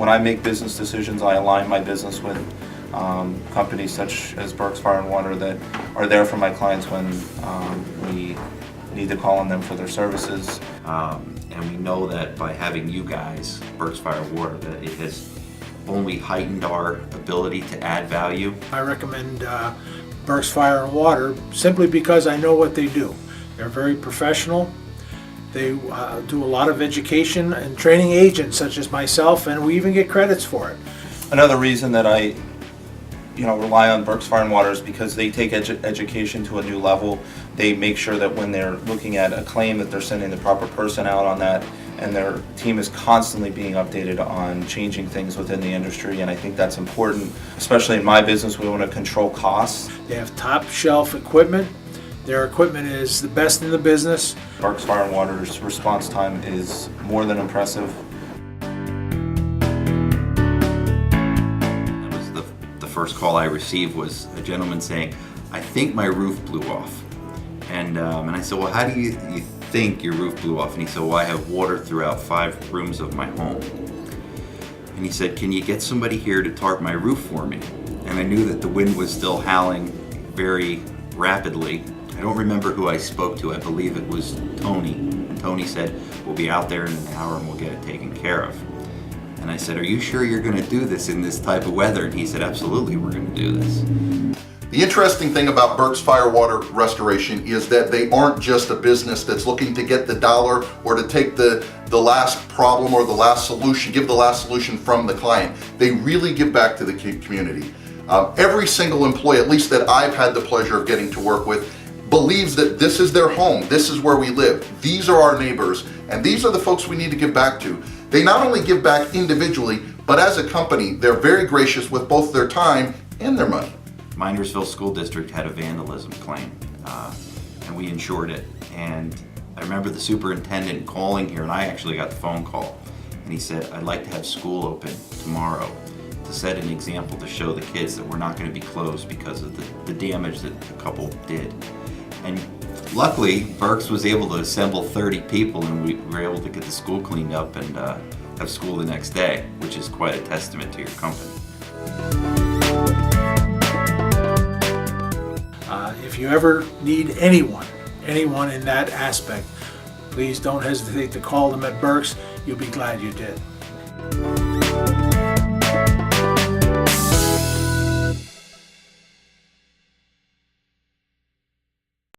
when I make business decisions, I align my business with companies such as Berks Fire and Water that are there for my clients when we need to call on them for their services. And we know that by having you guys, Berks Fire Water, that it has only heightened our ability to add value. I recommend Berks Fire and Water simply because I know what they do. They're very professional. They do a lot of education and training agents such as myself, and we even get credits for it. Another reason that I rely on Berks Fire and Water is because they take education to a new level. They make sure that when they're looking at a claim that they're sending the proper person out on that, and their team is constantly being updated on changing things within the industry, and I think that's important. Especially in my business, we want to control costs. They have top shelf equipment. Their equipment is the best in the business. Berks Fire and Water's response time is more than impressive. The first call I received was a gentleman saying, "I think my roof blew off." And I said, "Well, how do you think your roof blew off?" And he said, "Well, I have water throughout 5 rooms of my home." And he said, "Can you get somebody here to tarp my roof for me?" And I knew that the wind was still howling very rapidly. I don't remember who I spoke to. I believe it was Tony. And Tony said, "We'll be out there in an hour and we'll get it taken care of." And I said, "Are you sure you're going to do this in this type of weather?" And he said, "Absolutely, we're going to do this." The interesting thing about Berks Fire Water Restoration is that they aren't just a business that's looking to get the dollar or to take the last problem or the last solution, give the last solution from the client. They really give back to the community. Every single employee, at least that I've had the pleasure of getting to work with, believes that this is their home, this is where we live, these are our neighbors, and these are the folks we need to give back to. They not only give back individually, but as a company, they're very gracious with both their time and their money. Minersville School District had a vandalism claim, and we insured it. And I remember the superintendent calling here, and I actually got the phone call, and he said, "I'd like to have school open tomorrow to set an example to show the kids that we're not going to be closed because of the damage that the couple did." And luckily, Berks was able to assemble 30 people, and we were able to get the school cleaned up and have school the next day, which is quite a testament to your company. If you ever need anyone in that aspect, please don't hesitate to call them at Berks. You'll be glad you did.